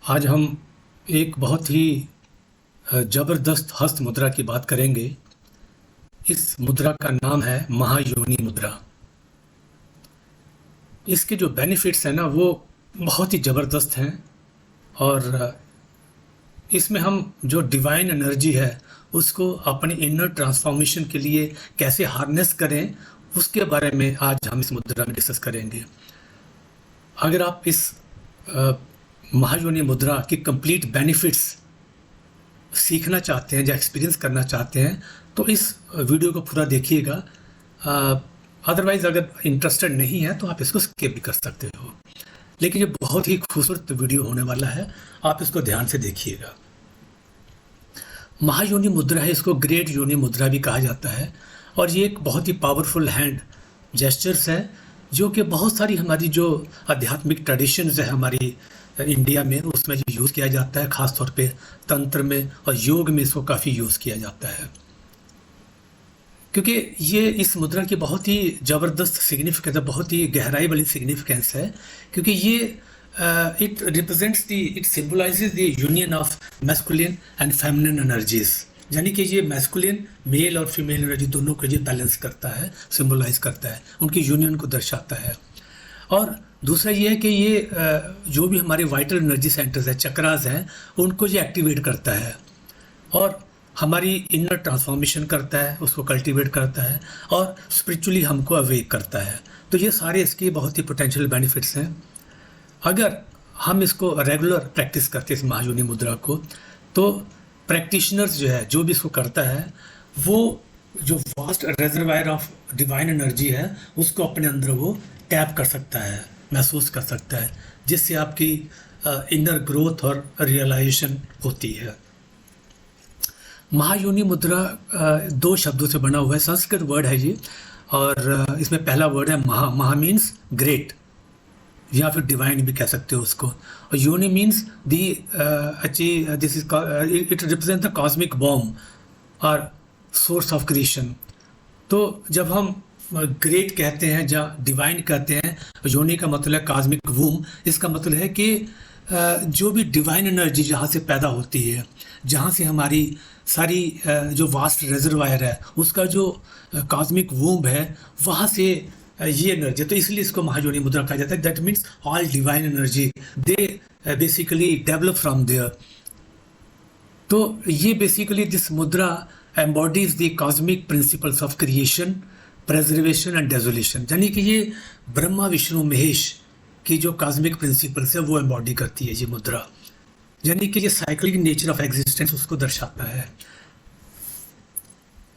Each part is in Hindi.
आज हम एक बहुत ही ज़बरदस्त हस्त मुद्रा की बात करेंगे। इस मुद्रा का नाम है महायोनि मुद्रा। इसके जो बेनिफिट्स हैं ना वो बहुत ही ज़बरदस्त हैं और इसमें हम जो डिवाइन एनर्जी है उसको अपनी इनर ट्रांसफॉर्मेशन के लिए कैसे हार्नेस करें उसके बारे में आज हम इस मुद्रा में डिस्कस करेंगे। अगर आप इस महायोनि मुद्रा की कंप्लीट बेनिफिट्स सीखना चाहते हैं या एक्सपीरियंस करना चाहते हैं तो इस वीडियो को पूरा देखिएगा। अदरवाइज़ अगर इंटरेस्टेड नहीं है तो आप इसको स्किप भी कर सकते हो, लेकिन ये बहुत ही खूबसूरत वीडियो होने वाला है, आप इसको ध्यान से देखिएगा। महायोनि मुद्रा है, इसको ग्रेट योनि मुद्रा भी कहा जाता है और ये एक बहुत ही पावरफुल हैंड जेस्चर्स है जो कि बहुत सारी हमारी जो आध्यात्मिक ट्रेडिशंस है हमारी इंडिया में उसमें यूज़ किया जाता है, ख़ास तौर पे तंत्र में और योग में इसको काफ़ी यूज़ किया जाता है, क्योंकि ये इस मुद्रा की बहुत ही ज़बरदस्त सिग्निफिकेंस है, बहुत ही गहराई वाली सिग्निफिकेंस है, क्योंकि ये it represents the it symbolises the union of masculine and feminine energies, यानी कि ये मैस्कुलिन मेल और फीमेल एनर्जी दोनों को ये बैलेंस करता है, सिम्बलाइज करता है, उनकी यूनियन को दर्शाता है। और दूसरा ये है कि ये जो भी हमारे वाइटल एनर्जी सेंटर्स है, चक्रास हैं, उनको ये एक्टिवेट करता है और हमारी इनर ट्रांसफॉर्मेशन करता है, उसको कल्टीवेट करता है और स्पिरिचुअली हमको अवेक करता है। तो ये सारे इसके बहुत ही पोटेंशियल बेनिफिट्स हैं। अगर हम इसको रेगुलर प्रैक्टिस करते हैं इस महायोनि मुद्रा को, तो प्रैक्टिशनर्स जो है, जो भी इसको करता है, वो जो vast reservoir of divine energy है उसको अपने अंदर वो टैप कर सकता है, महसूस कर सकता है, जिससे आपकी इनर ग्रोथ और रियलाइजेशन होती है। महायोनि मुद्रा दो शब्दों से बना हुआ है, संस्कृत वर्ड है ये, और इसमें पहला वर्ड है महा। महा मीन्स ग्रेट या फिर डिवाइन भी कह सकते हो उसको, और योनि means the this is it represent the cosmic bomb और सोर्स ऑफ क्रिएशन। तो जब हम ग्रेट कहते हैं या डिवाइन कहते हैं, योनि का मतलब है कॉस्मिक वूम, इसका मतलब है कि जो भी डिवाइन एनर्जी जहाँ से पैदा होती है, जहाँ से हमारी सारी जो वास्ट रिजर्वायर है उसका जो कॉस्मिक वूम है, वहाँ से ये एनर्जी, तो इसलिए इसको महायोनि मुद्रा कहा जाता है। That means all divine energy they basically develop from there. तो ये basically this mudra embodies the cosmic principles of creation, preservation and desolation, यानी कि ये ब्रह्मा विष्णु महेश की जो कॉस्मिक प्रिंसिपल्स है वो एम्बॉडी करती है ये मुद्रा, यानी कि ये साइक्लिक नेचर ऑफ एग्जिस्टेंस उसको दर्शाता है।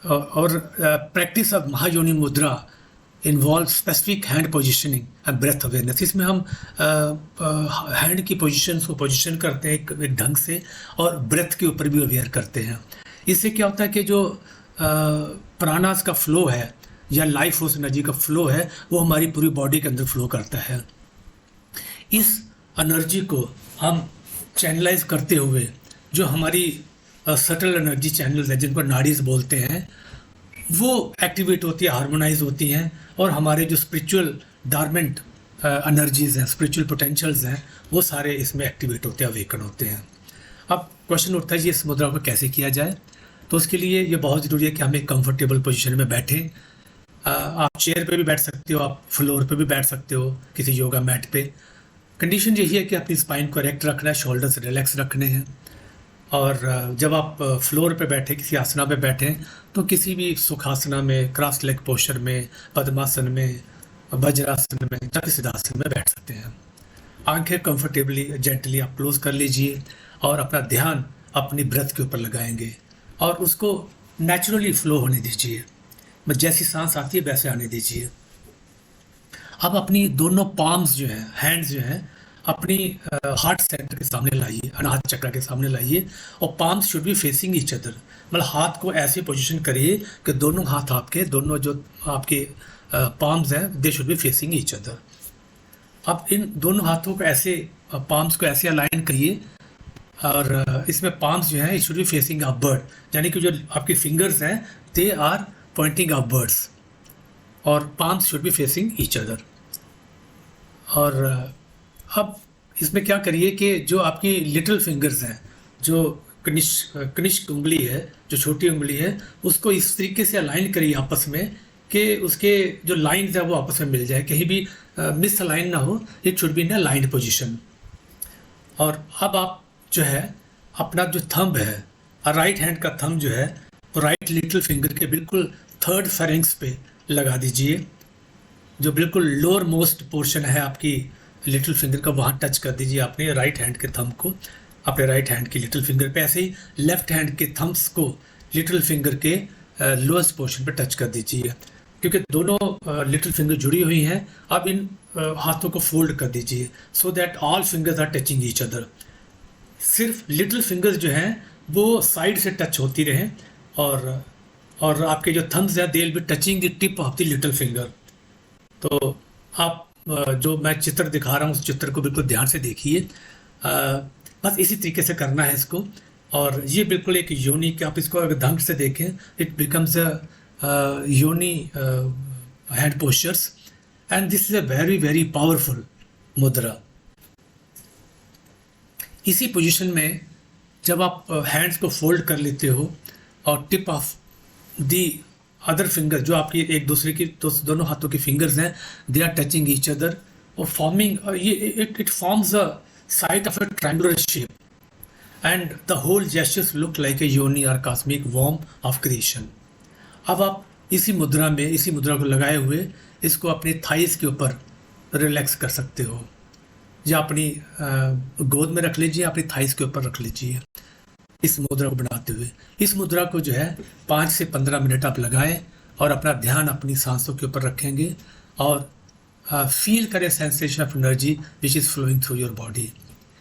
और practice of Mahayoni mudra involve specific hand positioning and breath awareness. इसमें हम हैंड की पोजिशंस को पोजिशन करते हैं एक ढंग से और ब्रेथ के ऊपर भी अवेयर करते हैं। इससे क्या होता है कि जो प्राणास का फ्लो है या लाइफ फोर्स एनर्जी का फ्लो है वो हमारी पूरी बॉडी के अंदर फ्लो करता है। इस एनर्जी को हम चैनलाइज करते हुए जो हमारी सटल एनर्जी चैनल्स हैं जिनको नाड़ीज बोलते हैं वो एक्टिवेट होती है, हार्मोनाइज होती हैं, और हमारे जो स्पिरिचुअल डॉर्मेंट एनर्जीज हैं, स्पिरिचुअल पोटेंशियल्स हैं, वो सारे इसमें एक्टिवेट होते हैं, अवेकन होते हैं। अब क्वेश्चन उठता है जी इस मुद्रा को कैसे किया जाए, तो उसके लिए ये बहुत ज़रूरी है कि हम एक कंफर्टेबल पोजीशन में बैठें। आप चेयर पे भी बैठ सकते हो, आप फ्लोर पे भी बैठ सकते हो, किसी योगा मैट पे। कंडीशन यही है कि अपनी स्पाइन को करेक्ट रखना है, शोल्डर्स रिलैक्स रखने हैं, और जब आप फ्लोर पे बैठे, किसी आसना पे बैठे, तो किसी भी सुखासना में, क्रॉस लेग पोस्चर में, पद्मासन में, वज्रासन में या सिद्धासन में बैठ सकते हैं। आंखें कंफर्टेबली जेंटली आप क्लोज कर लीजिए और अपना ध्यान अपनी ब्रेथ के ऊपर लगाएंगे और उसको नेचुरली फ्लो होने दीजिए, बस जैसी सांस आती है वैसे आने दीजिए। अब अपनी दोनों पाम्स जो हैं, हैंड्स जो हैं, अपनी हार्ट सेंटर के सामने लाइए, अनाहत चक्र के सामने लाइए, और palms should be facing each other, मतलब हाथ को ऐसे पोजीशन करिए कि दोनों हाथ आपके, दोनों जो आपके पाम्स हैं, they should be facing each other. अब इन दोनों हाथों को ऐसे, पाम्स को ऐसे अलाइन करिए, और इसमें पाम्स जो हैं it should be facing upward, यानी कि जो आपके फिंगर्स हैं दे आर पॉइंटिंग अपवर्ड्स, और palms should be facing each other. और अब इसमें क्या करिए कि जो आपकी लिटिल फिंगर्स हैं, जो कनिष्क उंगली है, जो छोटी उंगली है, उसको इस तरीके से अलाइन करिए आपस में कि उसके जो लाइंस है वो आपस में मिल जाए, कहीं भी मिस अलाइन ना हो। It should be in a line position. और अब आप जो है अपना जो थंब है, राइट हैंड का थंब जो है वो राइट लिटिल फिंगर के बिल्कुल थर्ड फेरिंग्स पे लगा दीजिए। जो बिल्कुल लोअर मोस्ट पोर्शन है आपकी लिटिल फिंगर का, वहाँ टच कर दीजिए अपने राइट हैंड के थंब को अपने राइट हैंड की लिटिल फिंगर पे। ऐसे ही लेफ्ट हैंड के थम्ब्स को लिटिल फिंगर के लोएस्ट पोर्शन पे टच कर दीजिए, क्योंकि दोनों लिटिल फिंगर जुड़ी हुई हैं। अब इन हाथों को फोल्ड कर दीजिए so that all fingers are touching each other. सिर्फ लिटिल फिंगर्स जो हैं वो साइड से टच होती रहें, और आपके जो थम्ब्स हैं they will be touching the tip of the little finger. तो आप जो मैं चित्र दिखा रहा हूँ उस चित्र को बिल्कुल ध्यान से देखिए। बस इसी तरीके से करना है इसको। और ये बिल्कुल एक योनी कि आप इसको अगर ढंग से देखें, इट बिकम्स अ योनी hand postures, and this is a very very powerful मुद्रा। इसी पोजीशन में जब आप हैंड्स को फोल्ड कर लेते हो और tip of the other finger, जो आपकी एक दूसरे की दोनों हाथों की फिंगर्स हैं, they are touching each other और फॉर्मिंग ये it forms a sight of a triangular shape, and the whole gestures look like a yoni और कॉस्मिक वॉर्म ऑफ क्रिएशन। अब आप इसी मुद्रा को लगाए हुए इसको अपने थाइस के ऊपर रिलैक्स कर सकते हो, या अपनी गोद में रख लीजिए, अपनी थाइस के ऊपर रख लीजिए इस मुद्रा को बनाते हुए। इस मुद्रा को जो है 5 से 15 मिनट आप लगाएं और अपना ध्यान अपनी सांसों के ऊपर रखेंगे और फील करें sensation of energy which is flowing through your body.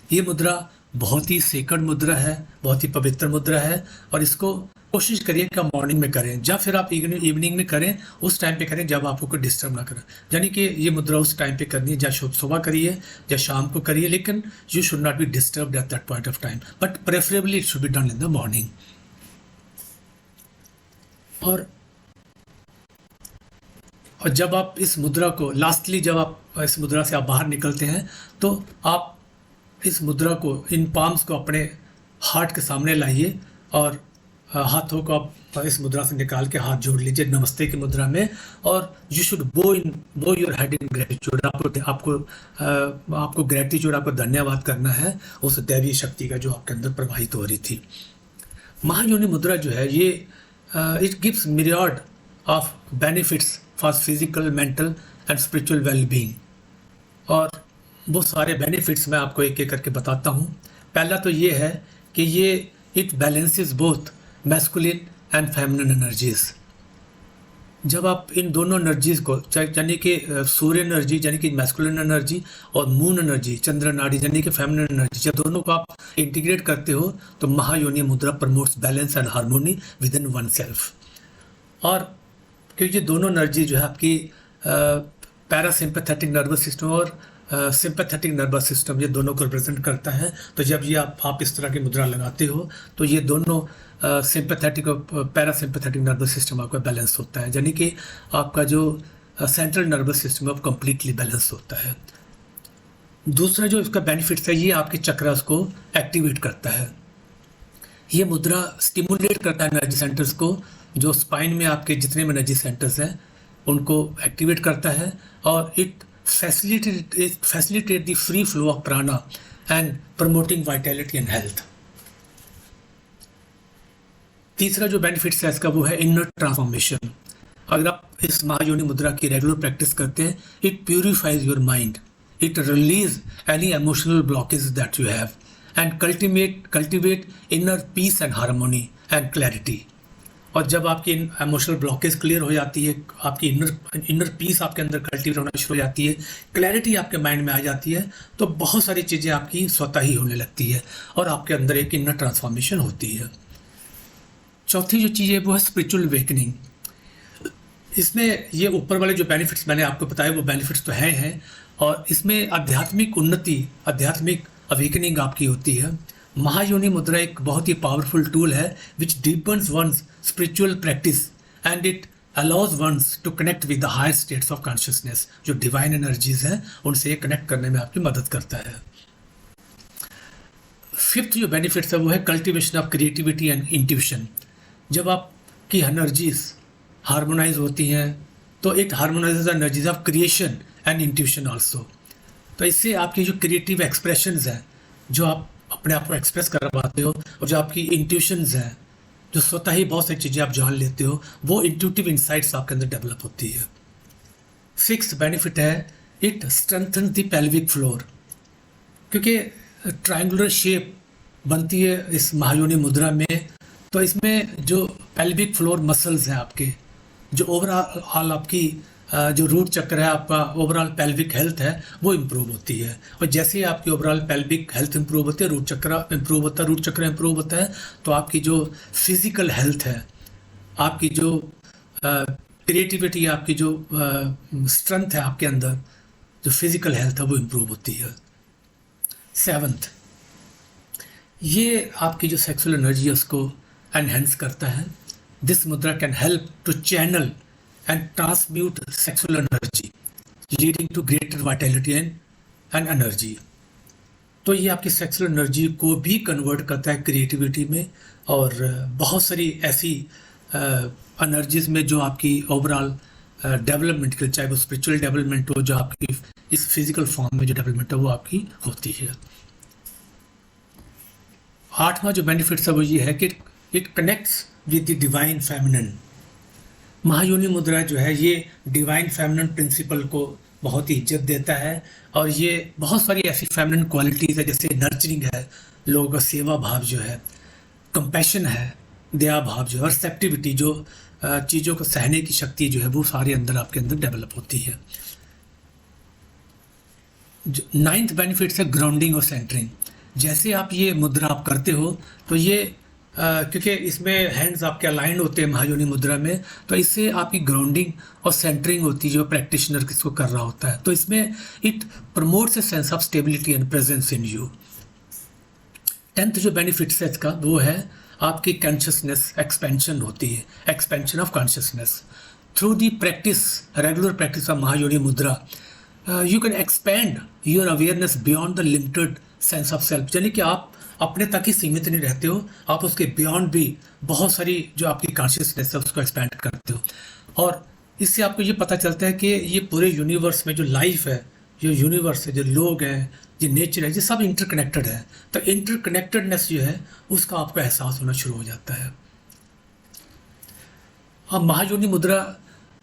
ये मुद्रा बहुत ही सेक्रेड मुद्रा है, बहुत ही पवित्र मुद्रा है, और इसको कोशिश करिए कि आप मॉर्निंग में करें, या फिर आप इवनिंग में करें, उस टाइम पे करें जब आपको कोई डिस्टर्ब ना करें। यानी कि ये मुद्रा उस टाइम पे करनी है, या सुबह करिए या शाम को करिए, लेकिन you should not be disturbed at that point of time, but preferably it should be done in the morning. और जब आप इस मुद्रा को जब आप इस मुद्रा से आप बाहर निकलते हैं, तो आप इस मुद्रा को, इन पाम्स को अपने हार्ट के सामने लाइए और हाथों को आप इस मुद्रा से निकाल के हाथ जोड़ लीजिए नमस्ते की मुद्रा में, और यू शुड बो योर हेड इन ग्रेटिट्यूड। आपको ग्रेटिट्यूड, आपको धन्यवाद करना है उस दैवीय शक्ति का जो आपके अंदर प्रवाहित हो रही थी। महायोनि मुद्रा जो है ये it gives myriad of benefits for physical, mental and spiritual wellbeing. और वो सारे बेनिफिट्स मैं आपको एक एक करके बताता हूँ। पहला तो ये है कि ये it balances both masculine and feminine energies. जब आप इन दोनों एनर्जीज को, यानी कि सूर्य एनर्जी यानी कि मैस्कुलिन एनर्जी और मून एनर्जी चंद्र नाड़ी यानी कि फेमिनिन एनर्जी, जब दोनों को आप इंटीग्रेट करते हो तो महायोनि मुद्रा promotes balance and harmony with in one self. और क्योंकि दोनों एनर्जी जो है आपकी पैरासिम्पैथेटिक नर्वस सिस्टम और सिंपैथेटिक नर्वस सिस्टम, ये दोनों को रिप्रेजेंट करता है। तो जब ये आप इस तरह की मुद्रा लगाते हो तो ये दोनों सिंपैथेटिक और पैरासिम्पैथेटिक नर्वस सिस्टम आपका बैलेंस होता है, यानी कि आपका जो सेंट्रल नर्वस सिस्टम है वो कम्प्लीटली बैलेंस होता है। दूसरा जो इसका बेनिफिट्स है, ये आपके चक्रास को एक्टिवेट करता है। ये मुद्रा स्टिमुलेट करता है एनर्जी सेंटर्स को, जो स्पाइन में आपके जितने भी एनर्जी सेंटर्स हैं उनको एक्टिवेट करता है, और it facilitate the free flow of prana and promoting vitality and health. तीसरा जो बेनिफिट्स है इसका वो है इनर ट्रांसफॉर्मेशन। अगर आप इस महायोनि मुद्रा की रेगुलर प्रैक्टिस करते हैं, it purifies your mind, it release any emotional blockage that you have and cultivate inner peace and harmony and clarity. और जब आपकी इमोशनल ब्लॉकेज क्लियर हो जाती है, आपकी इनर पीस आपके अंदर कल्टिवेट होना शुरू हो जाती है, क्लैरिटी आपके माइंड में आ जाती है, तो बहुत सारी चीज़ें आपकी स्वतः ही होने लगती है और आपके अंदर एक इनर ट्रांसफॉर्मेशन होती है। चौथी जो चीज़ है वो है स्पिरिचुअल अवेकनिंग। इसमें ये ऊपर वाले जो बेनिफिट्स मैंने आपको बताए वो बेनिफिट्स तो हैं, और इसमें आध्यात्मिक उन्नति, आध्यात्मिक अवेकनिंग आपकी होती है। महायोनि मुद्रा एक बहुत ही पावरफुल टूल है which deepens one's spiritual practice and it allows one's to connect with the higher states of consciousness. जो डिवाइन एनर्जीज हैं उनसे कनेक्ट करने में आपकी मदद करता है। फिफ्थ जो बेनिफिट्स है वो है cultivation of creativity and intuition. जब आपकी एनर्जीज हार्मोनाइज होती हैं तो it harmonises energies of creation and intuition also. तो इससे आपकी जो क्रिएटिव एक्सप्रेशंस हैं, जो आप अपने आप को एक्सप्रेस कर पाते हो, और जो आपकी इंट्यूशंस हैं, जो स्वतः ही बहुत सारी चीज़ें आप जान लेते हो, वो इंट्यूटिव इंसाइट्स आपके अंदर डेवलप होती है। सिक्स बेनिफिट है it strengthen the pelvic floor, क्योंकि ट्रायंगुलर शेप बनती है इस महायोनि मुद्रा में, तो इसमें जो पेल्विक फ्लोर मसल्स हैं आपके, जो ओवरऑल आपकी जो रूट चक्र है, आपका ओवरऑल पेल्विक हेल्थ है, वो इम्प्रूव होती है। और जैसे ही आपकी ओवरऑल पेल्विक हेल्थ इम्प्रूव होती है, रूट चक्र इम्प्रूव होता है, रूट चक्र इम्प्रूव होता है, तो आपकी जो फिजिकल हेल्थ है, आपकी जो क्रिएटिविटी, आपकी जो स्ट्रेंथ है आपके अंदर, जो फिजिकल हेल्थ है, वो इम्प्रूव होती है। सेवंथ, ये आपकी जो सेक्सुअल एनर्जी है उसको एनहेंस करता है। This mudra can help to channel and transmute sexual energy leading to greater vitality and energy. तो ये आपकी सेक्सुअल एनर्जी को भी कन्वर्ट करता है क्रिएटिविटी में, और बहुत सारी ऐसी एनर्जीज में जो आपकी ओवरऑल डेवलपमेंट के, चाहे वो स्पिरिचुअल डेवलपमेंट हो, जो आपकी इस फिजिकल फॉर्म में जो डेवलपमेंट है वो आपकी होती है। आठवां जो बेनिफिट्स है वो ये है कि it connects with the divine feminine. Mahayoni mudra जो है ये डिवाइन फेमिनिन प्रिंसिपल को बहुत ही इज्जत देता है, और ये बहुत सारी ऐसी फेमिनिन क्वालिटीज़ है, जैसे नर्चरिंग है, लोगों का सेवा भाव जो है, कंपैशन है, दया भाव जो है, और रिसेप्टिविटी, जो चीज़ों को सहने की शक्ति जो है, वो सारे अंदर आपके अंदर डेवलप होती है। नाइन्थ बेनिफिट्स है ग्राउंडिंग और सेंटरिंग। जैसे आप ये मुद्रा आप करते हो तो ये क्योंकि इसमें हैंड्स आपके अलाइन होते हैं महायोनि मुद्रा में, तो इससे आपकी ग्राउंडिंग और सेंटरिंग होती है जो प्रैक्टिशनर किसको कर रहा होता है। तो इसमें it promotes a sense of stability and presence in you. 10th जो बेनिफिट्स है इसका वो है आपकी कॉन्शियसनेस एक्सपेंशन होती है, expansion of consciousness through the practice, regular practice of Mahayoni mudra. You can expand your awareness beyond the limited sense of self, यानी कि आप अपने तक ही सीमित नहीं रहते हो, आप उसके बियॉन्ड भी बहुत सारी जो आपकी कॉन्शियसनेस है उसको एक्सपेंड करते हो। और इससे आपको ये पता चलता है कि ये पूरे यूनिवर्स में जो लाइफ है, जो यूनिवर्स है, जो लोग हैं, जो नेचर है, ये सब इंटरकनेक्टेड है। तो इंटरकनेक्टेडनेस जो है उसका आपको एहसास होना शुरू हो जाता है। अब महायोनि मुद्रा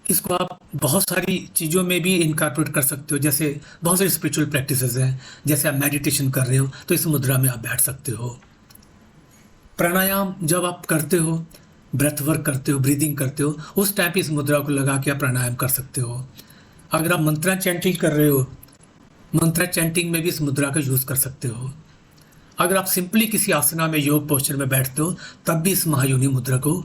इसको आप बहुत सारी चीज़ों में भी इनकॉर्पोरेट कर सकते हो, जैसे बहुत सारी स्पिरिचुअल प्रैक्टिसेस हैं, जैसे आप मेडिटेशन कर रहे हो तो इस मुद्रा में आप बैठ सकते हो। प्राणायाम जब आप करते हो, ब्रेथ वर्क करते हो, ब्रीदिंग करते हो, उस टाइम पे इस मुद्रा को लगा के आप प्राणायाम कर सकते हो। अगर आप मंत्रा चैंटिंग कर रहे हो, मंत्रा चैंटिंग में भी इस मुद्रा का यूज़ कर सकते हो। अगर आप सिंपली किसी आसना में योग पोस्चर में बैठते हो तब भी इस महायोनि मुद्रा को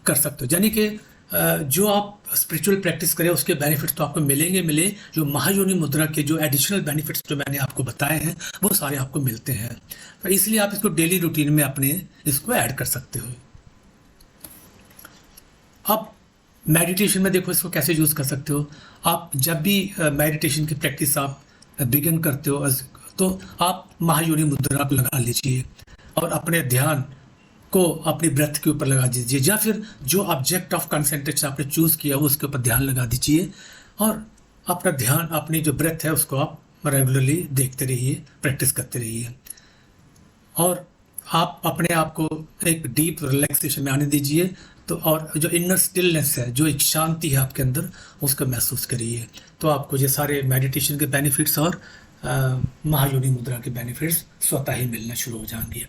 कर सकते हो। यानी कि जो आप स्पिरिचुअल प्रैक्टिस करें उसके बेनिफिट्स तो आपको मिले, जो महायोनि मुद्रा के जो एडिशनल बेनिफिट्स जो मैंने आपको बताए हैं वो सारे आपको मिलते हैं। तो इसलिए आप इसको डेली रूटीन में अपने इसको ऐड कर सकते हो। अब मेडिटेशन में देखो इसको कैसे यूज़ कर सकते हो। आप जब भी मेडिटेशन की प्रैक्टिस आप बिगिन करते हो तो आप महायोनि मुद्रा को लगा लीजिए और अपने ध्यान को अपनी ब्रेथ के ऊपर लगा दीजिए, या फिर जो ऑब्जेक्ट ऑफ कंसंट्रेशन आपने चूज़ किया वो उसके ऊपर ध्यान लगा दीजिए, और अपना ध्यान, अपनी जो ब्रेथ है उसको आप रेगुलरली देखते रहिए, प्रैक्टिस करते रहिए, और आप अपने आप को एक डीप रिलैक्सेशन में आने दीजिए। तो और जो इनर स्टिलनेस है, जो एक शांति है आपके अंदर, उसको महसूस करिए। तो आपको ये सारे मेडिटेशन के बेनिफिट्स और महायोनि मुद्रा के बेनिफिट्स स्वतः ही मिलना शुरू हो जाएंगे।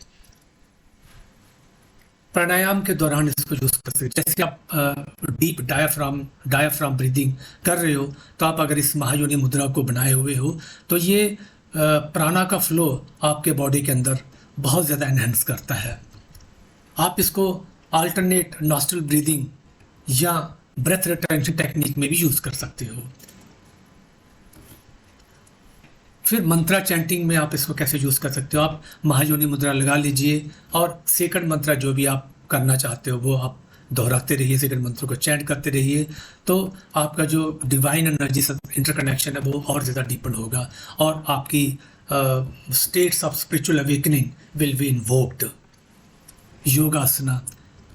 प्राणायाम के दौरान इसको यूज़ कर सकते, जैसे आप डीप डायाफ्राम ब्रीदिंग कर रहे हो, तो आप अगर इस महायोनि मुद्रा को बनाए हुए हो तो ये प्राणा का फ्लो आपके बॉडी के अंदर बहुत ज़्यादा एनहेंस करता है। आप इसको अल्टरनेट नॉस्ट्रल ब्रीदिंग या ब्रेथ रिटेंशन टेक्निक में भी यूज़ कर सकते हो। फिर मंत्रा चैंटिंग में आप इसको कैसे यूज़ कर सकते हो। आप महायोनि मुद्रा लगा लीजिए और सेकंड मंत्रा जो भी आप करना चाहते हो वो आप दोहराते रहिए, सेकंड मंत्र को चैंट करते रहिए, तो आपका जो डिवाइन एनर्जी से इंटरकनेक्शन है वो और ज़्यादा डीपन होगा, और आपकी states of spiritual awakening will be invoked. योगासना,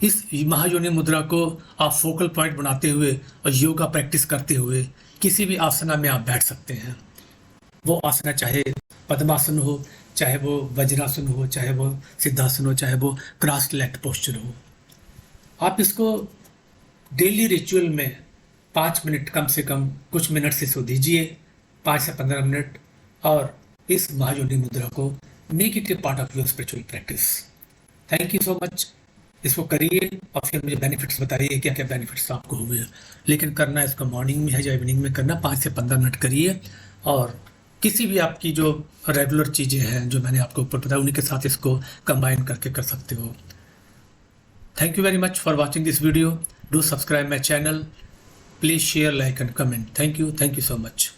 इस महायोनि मुद्रा को आप फोकल पॉइंट बनाते हुए और योगा प्रैक्टिस करते हुए किसी भी आसना में आप बैठ सकते हैं। वो आसना चाहे पद्मासन हो, चाहे वो वज्रासन हो, चाहे वो सिद्धासन हो, चाहे वो क्रॉस लेग्ड पोस्चर हो। आप इसको डेली रिचुअल में 5 मिनट कम से कम कुछ मिनट से सो दीजिए, 5 से 15 मिनट, और इस महायोनि मुद्रा को make it A part of your spiritual practice. Thank you so much. इसको करिए और फिर मुझे बेनिफिट्स बताइए, क्या क्या बेनिफिट्स आपको हुए। लेकिन करना इसको मॉर्निंग में है या इवनिंग में करना, 5 से 15 मिनट करिए, और किसी भी आपकी जो रेगुलर चीज़ें हैं जो मैंने आपको ऊपर बताया उन्हीं के साथ इसको कंबाइन करके कर सकते हो। Thank you very much for watching this video. Do subscribe my channel, please share, like and comment. Thank you so much.